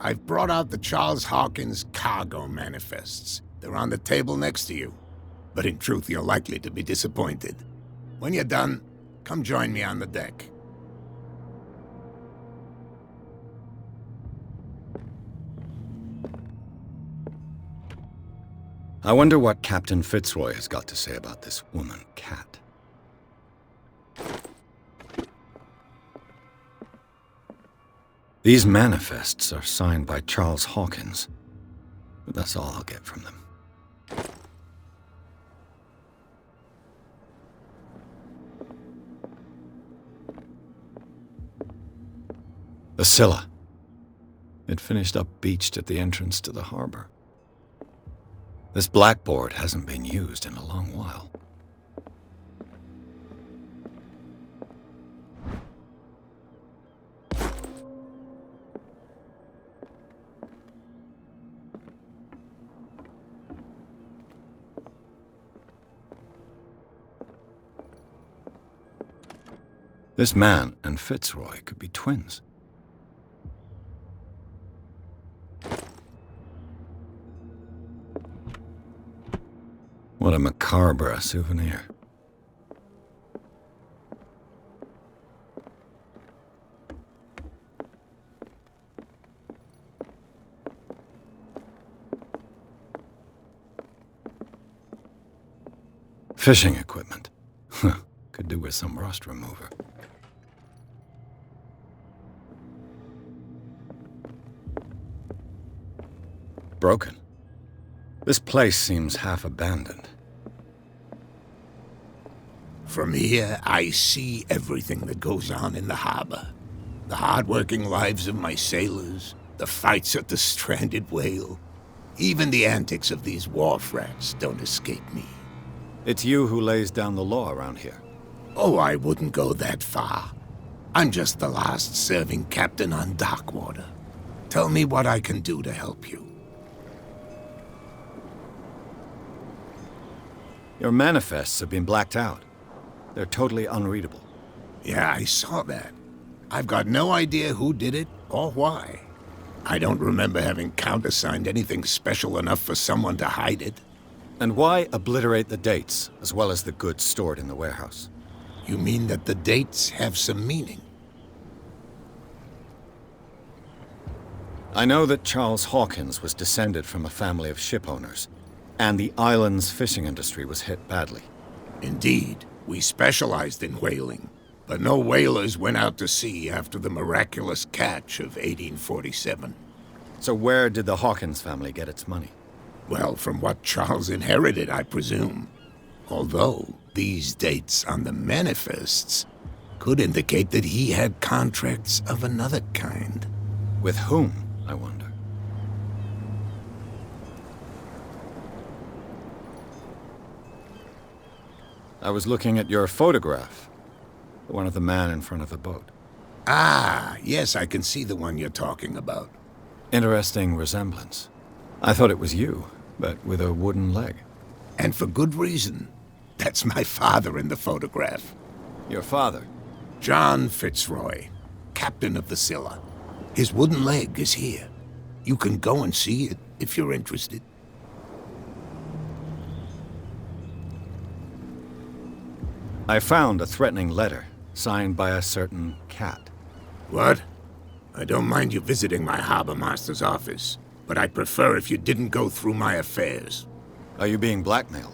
I've brought out the Charles Hawkins cargo manifests. They're on the table next to you. But in truth, you're likely to be disappointed. When you're done, come join me on the deck. I wonder what Captain Fitzroy has got to say about this woman, Cat. These manifests are signed by Charles Hawkins, but that's all I'll get from them. The Scylla. It finished up beached at the entrance to the harbor. This blackboard hasn't been used in a long while. This man and Fitzroy could be twins. What a macabre souvenir. Fishing equipment. Could do with some rust remover. Broken. This place seems half abandoned. From here, I see everything that goes on in the harbor. The hard-working lives of my sailors, the fights at the stranded whale. Even the antics of these wharf rats don't escape me. It's you who lays down the law around here. Oh, I wouldn't go that far. I'm just the last serving captain on Darkwater. Tell me what I can do to help you. Your manifests have been blacked out. They're totally unreadable. Yeah, I saw that. I've got no idea who did it or why. I don't remember having countersigned anything special enough for someone to hide it. And why obliterate the dates, as well as the goods stored in the warehouse? You mean that the dates have some meaning? I know that Charles Hawkins was descended from a family of ship owners, and the island's fishing industry was hit badly. Indeed, we specialized in whaling, but no whalers went out to sea after the miraculous catch of 1847. So where did the Hawkins family get its money? Well, from what Charles inherited, I presume. Although, these dates on the manifests could indicate that he had contracts of another kind. With whom, I wonder? I was looking at your photograph. The one of the man in front of the boat. Ah, yes, I can see the one you're talking about. Interesting resemblance. I thought it was you, but with a wooden leg. And for good reason. That's my father in the photograph. Your father? John Fitzroy, captain of the Scylla. His wooden leg is here. You can go and see it if you're interested. I found a threatening letter, signed by a certain Cat. What? I don't mind you visiting my harbor master's office, but I'd prefer if you didn't go through my affairs. Are you being blackmailed?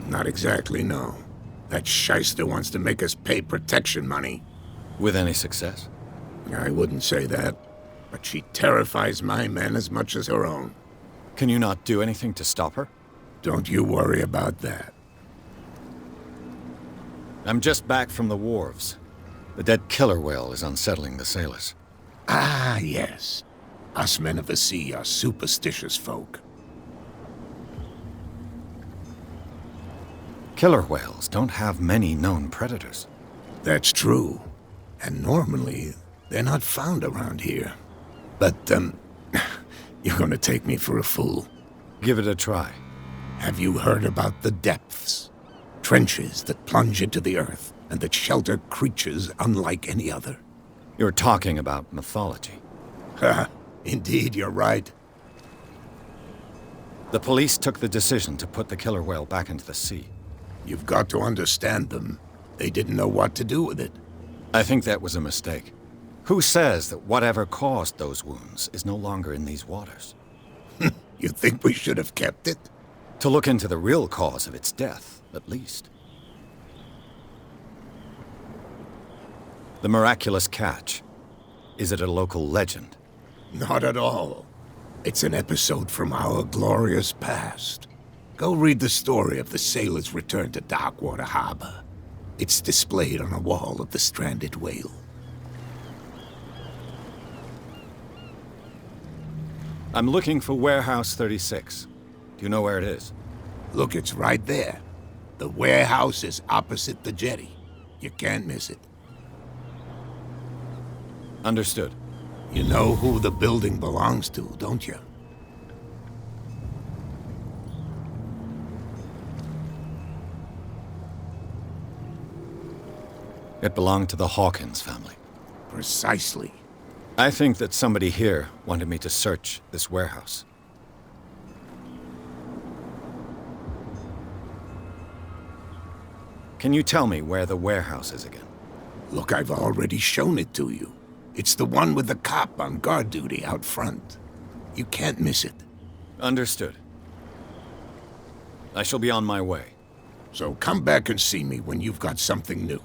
Not exactly, no. That shyster wants to make us pay protection money. With any success? I wouldn't say that, but she terrifies my men as much as her own. Can you not do anything to stop her? Don't you worry about that. I'm just back from the wharves. The dead killer whale is unsettling the sailors. Ah, yes. Us men of the sea are superstitious folk. Killer whales don't have many known predators. That's true. And normally, they're not found around here. But, you're gonna take me for a fool. Give it a try. Have you heard about the depths? Trenches that plunge into the earth and that shelter creatures unlike any other. You're talking about mythology. Ha! Indeed, you're right. The police took the decision to put the killer whale back into the sea. You've got to understand them. They didn't know what to do with it. I think that was a mistake. Who says that whatever caused those wounds is no longer in these waters? You think we should have kept it? To look into the real cause of its death, at least. The miraculous catch. Is it a local legend? Not at all. It's an episode from our glorious past. Go read the story of the sailor's return to Darkwater Harbor. It's displayed on a wall of the stranded whale. I'm looking for Warehouse 36. Do you know where it is? Look, it's right there. The warehouse is opposite the jetty. You can't miss it. Understood. You know who the building belongs to, don't you? It belonged to the Hawkins family. Precisely. I think that somebody here wanted me to search this warehouse. Can you tell me where the warehouse is again? Look, I've already shown it to you. It's the one with the cop on guard duty out front. You can't miss it. Understood. I shall be on my way. So come back and see me when you've got something new.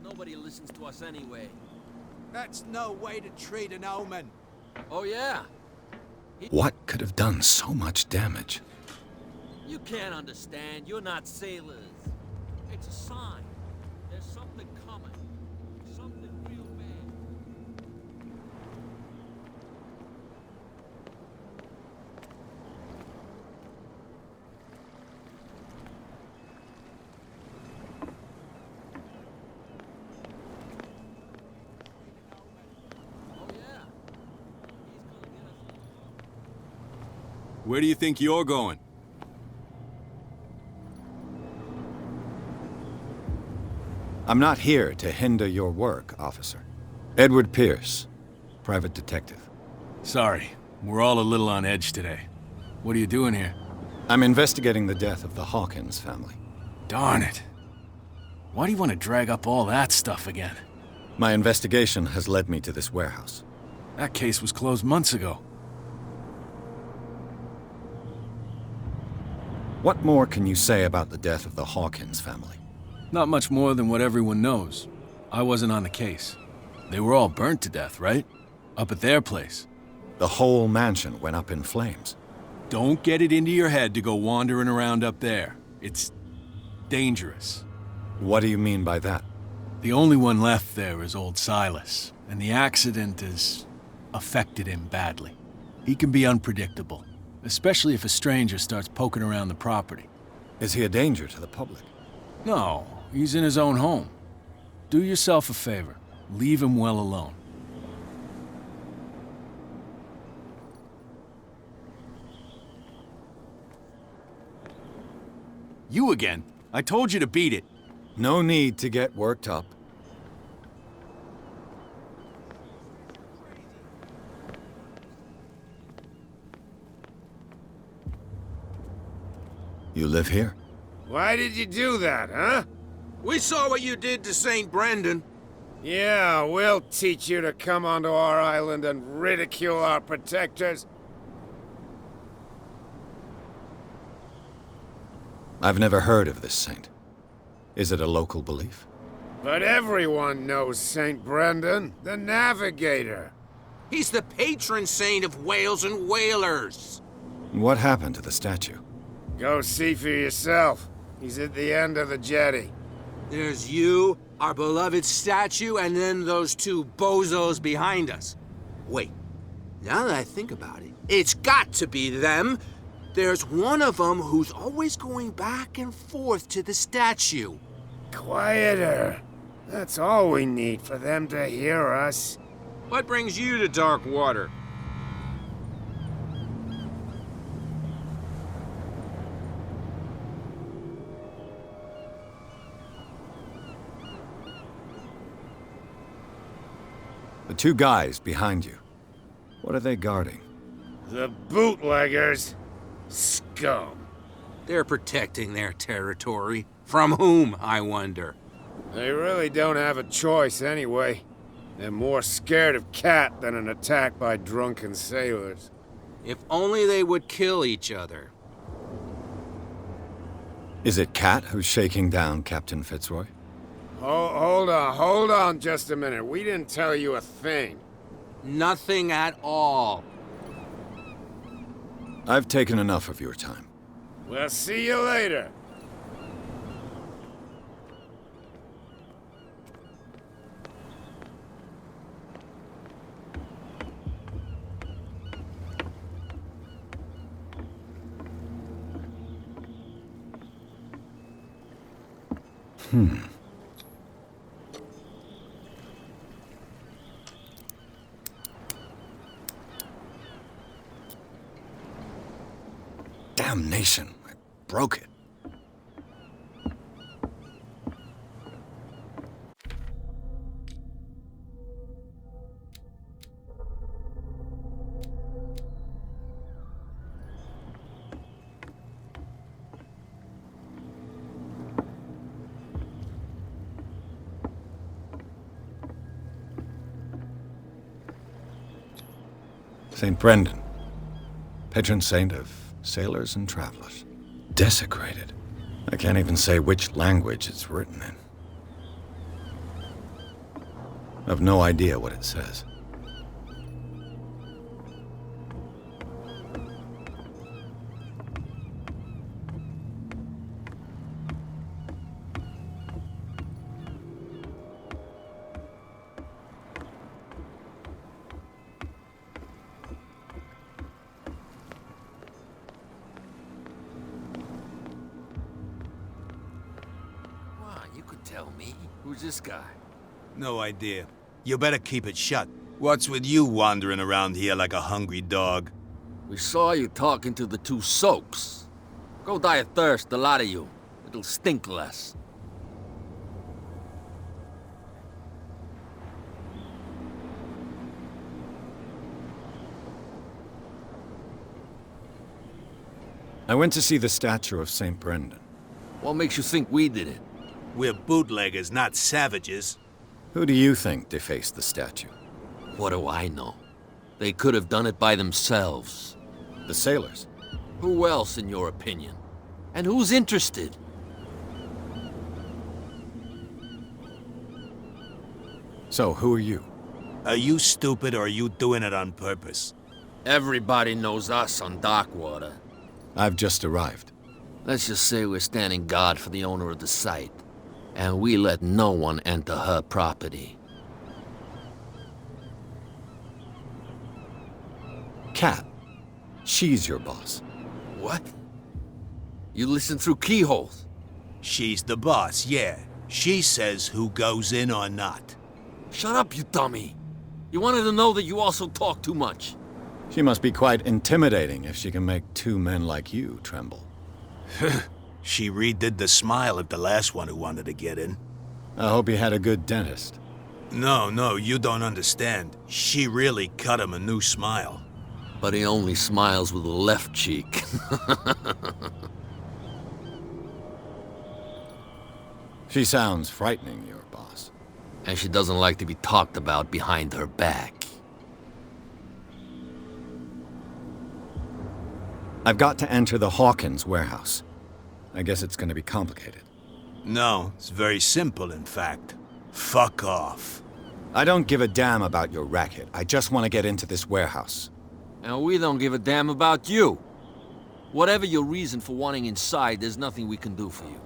Nobody listens to us anyway. That's no way to treat an omen. Oh, yeah? What could have done so much damage? You can't understand. You're not sailors. It's a sign. There's something coming. Something real bad. Where do you think you're going? I'm not here to hinder your work, officer. Edward Pierce, private detective. Sorry, we're all a little on edge today. What are you doing here? I'm investigating the death of the Hawkins family. Darn it. Why do you want to drag up all that stuff again? My investigation has led me to this warehouse. That case was closed months ago. What more can you say about the death of the Hawkins family? Not much more than what everyone knows. I wasn't on the case. They were all burnt to death, right? Up at their place. The whole mansion went up in flames. Don't get it into your head to go wandering around up there. It's dangerous. What do you mean by that? The only one left there is old Silas, and the accident has affected him badly. He can be unpredictable, especially if a stranger starts poking around the property. Is he a danger to the public? No, he's in his own home. Do yourself a favor. Leave him well alone. You again. I told you to beat it. No need to get worked up. You live here? Why did you do that, huh? We saw what you did to St. Brendan. Yeah, we'll teach you to come onto our island and ridicule our protectors. I've never heard of this saint. Is it a local belief? But everyone knows St. Brendan, the navigator. He's the patron saint of whales and whalers. What happened to the statue? Go see for yourself. He's at the end of the jetty. There's you, our beloved statue, and then those two bozos behind us. Wait, now that I think about it, it's got to be them. There's one of them who's always going back and forth to the statue. Quieter. That's all we need for them to hear us. What brings you to dark water? The two guys behind you. What are they guarding? The bootleggers. Scum. They're protecting their territory. From whom, I wonder? They really don't have a choice anyway. They're more scared of Cat than an attack by drunken sailors. If only they would kill each other. Is it Cat who's shaking down Captain Fitzroy? Hold on just a minute. We didn't tell you a thing. Nothing at all. I've taken enough of your time. We'll see you later. Damnation, I broke it. St. Brendan, patron saint of sailors and travelers. Desecrated. I can't even say which language it's written in. I've no idea what it says. You could tell me. Who's this guy? No idea. You better keep it shut. What's with you wandering around here like a hungry dog? We saw you talking to the two soaks. Go die of thirst, the lot of you. It'll stink less. I went to see the statue of St. Brendan. What makes you think we did it? We're bootleggers, not savages. Who do you think defaced the statue? What do I know? They could have done it by themselves. The sailors. Who else, in your opinion? And who's interested? So, who are you? Are you stupid or are you doing it on purpose? Everybody knows us on Darkwater. I've just arrived. Let's just say we're standing guard for the owner of the site. And we let no one enter her property. Cat. She's your boss. What? You listen through keyholes? She's the boss, yeah. She says who goes in or not. Shut up, you dummy. You wanted to know that you also talk too much. She must be quite intimidating if she can make two men like you tremble. She redid the smile at the last one who wanted to get in. I hope you had a good dentist. No, you don't understand. She really cut him a new smile. But he only smiles with the left cheek. She sounds frightening, your boss. And she doesn't like to be talked about behind her back. I've got to enter the Hawkins warehouse. I guess it's going to be complicated. No, it's very simple, in fact. Fuck off. I don't give a damn about your racket. I just want to get into this warehouse. And we don't give a damn about you. Whatever your reason for wanting inside, there's nothing we can do for you.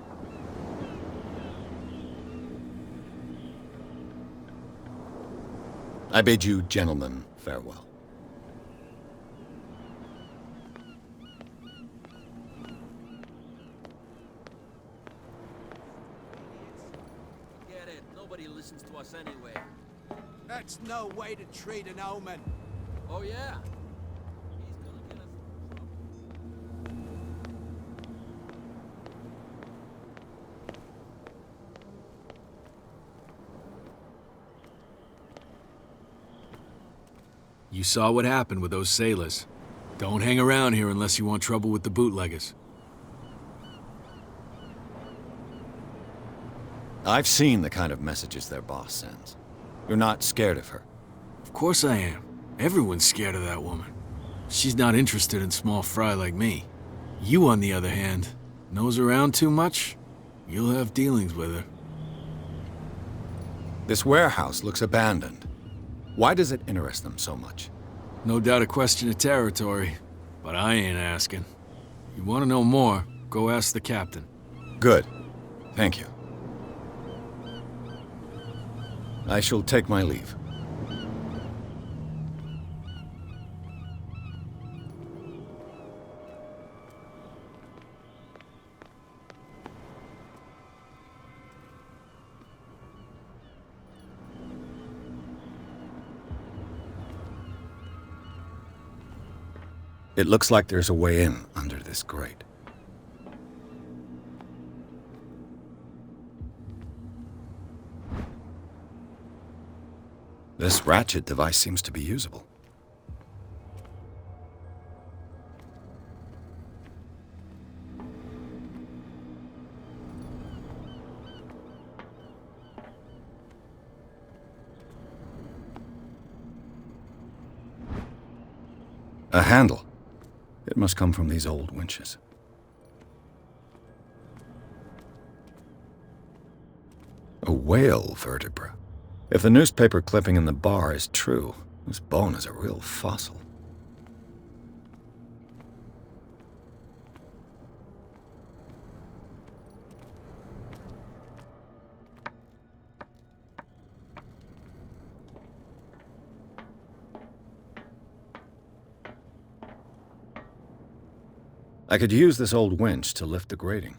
I bid you gentlemen farewell. Nobody listens to us anyway. That's no way to treat an omen. Oh yeah? He's gonna get us in trouble. You saw what happened with those sailors. Don't hang around here unless you want trouble with the bootleggers. I've seen the kind of messages their boss sends. You're not scared of her. Of course I am. Everyone's scared of that woman. She's not interested in small fry like me. You, on the other hand, nose around too much, you'll have dealings with her. This warehouse looks abandoned. Why does it interest them so much? No doubt a question of territory, but I ain't asking. You want to know more, go ask the captain. Good. Thank you. I shall take my leave. It looks like there's a way in under this grate. This ratchet device seems to be usable. A handle. It must come from these old winches. A whale vertebra. If the newspaper clipping in the bar is true, this bone is a real fossil. I could use this old winch to lift the grating.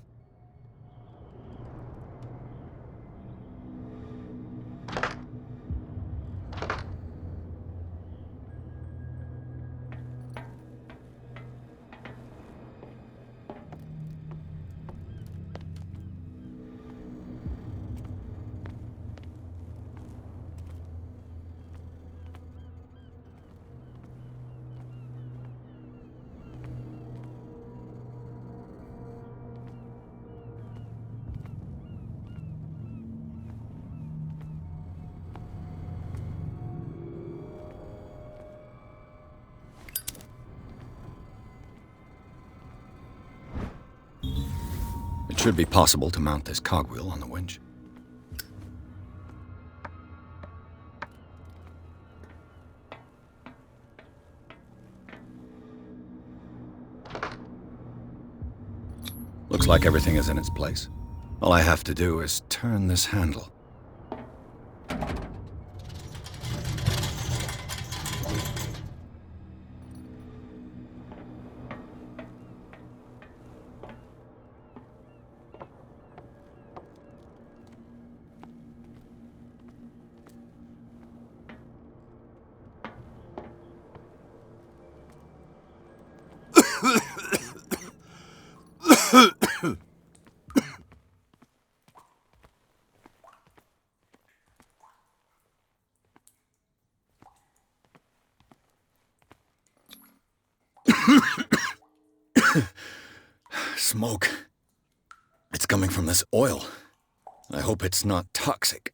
It should be possible to mount this cogwheel on the winch. Looks like everything is in its place. All I have to do is turn this handle. Smoke. It's coming from this oil. I hope it's not toxic.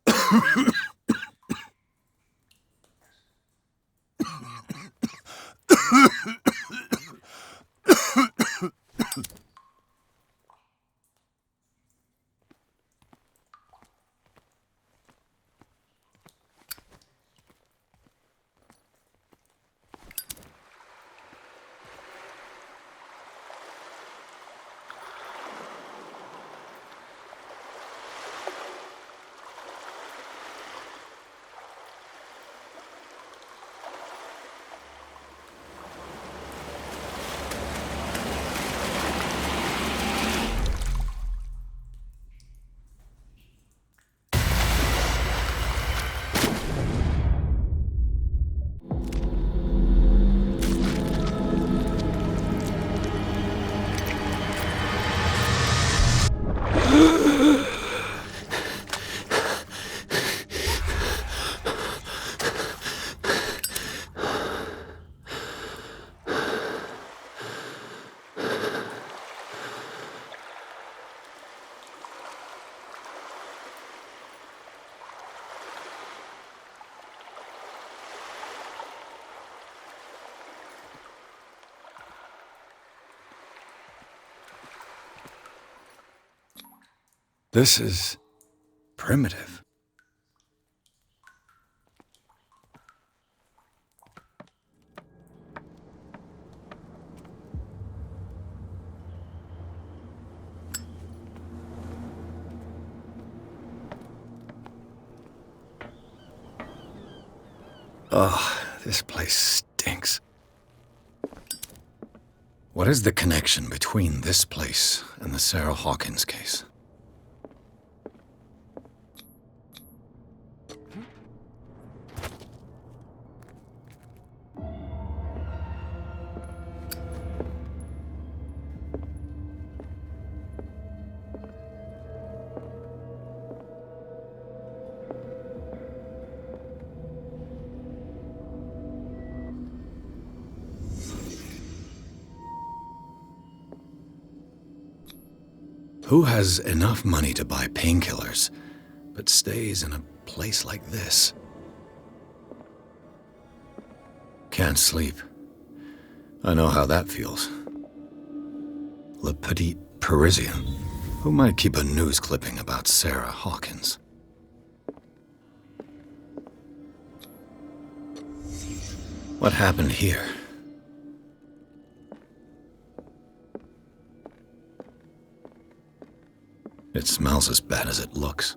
This is primitive. Ugh, this place stinks. What is the connection between this place and the Sarah Hawkins case? Who has enough money to buy painkillers, but stays in a place like this? Can't sleep. I know how that feels. Le Petit Parisien. Who might keep a news clipping about Sarah Hawkins? What happened here? It smells as bad as it looks.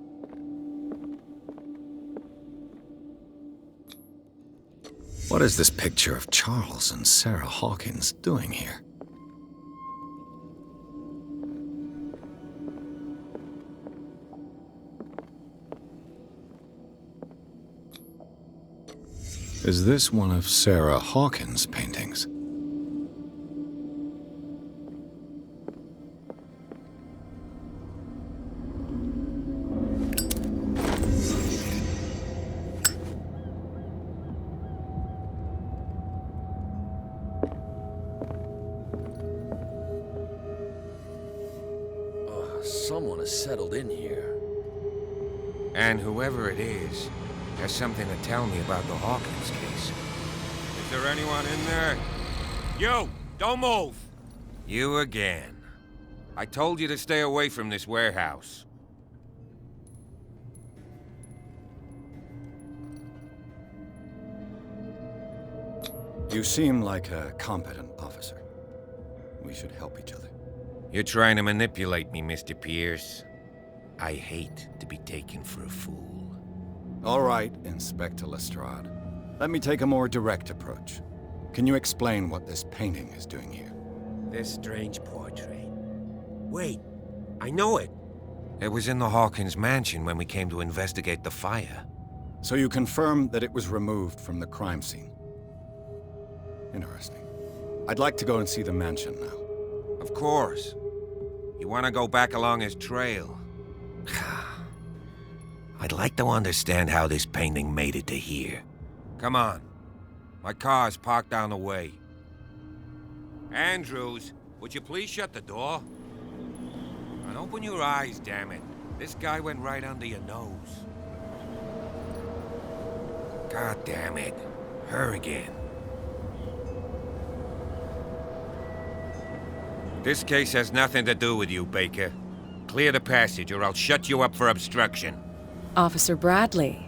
What is this picture of Charles and Sarah Hawkins doing here? Is this one of Sarah Hawkins' paintings? Someone has settled in here. And whoever it is has something to tell me about the Hawkins case. Is there anyone in there? You! Don't move! You again. I told you to stay away from this warehouse. You seem like a competent officer. We should help each other. You're trying to manipulate me, Mr. Pierce. I hate to be taken for a fool. All right, Inspector Lestrade. Let me take a more direct approach. Can you explain what this painting is doing here? This strange portrait. Wait, I know it. It was in the Hawkins mansion when we came to investigate the fire. So you confirm that it was removed from the crime scene? Interesting. I'd like to go and see the mansion now. Of course. You want to go back along his trail? I'd like to understand how this painting made it to here. Come on. My car's parked down the way. Andrews, would you please shut the door? And open your eyes, damn it. This guy went right under your nose. God damn it. Her again. This case has nothing to do with you, Baker. Clear the passage or I'll shut you up for obstruction. Officer Bradley,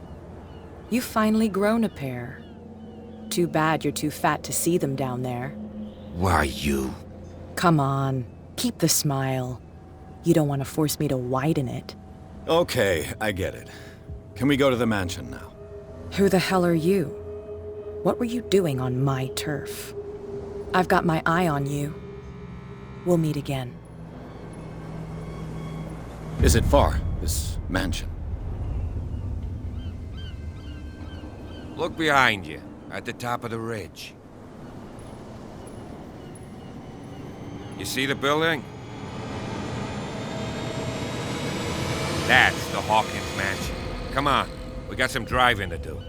you've finally grown a pair. Too bad you're too fat to see them down there. Why, you? Come on, keep the smile. You don't want to force me to widen it. Okay, I get it. Can we go to the mansion now? Who the hell are you? What were you doing on my turf? I've got my eye on you. We'll meet again. Is it far, this mansion? Look behind you, at the top of the ridge. You see the building? That's the Hawkins mansion. Come on, we got some driving to do.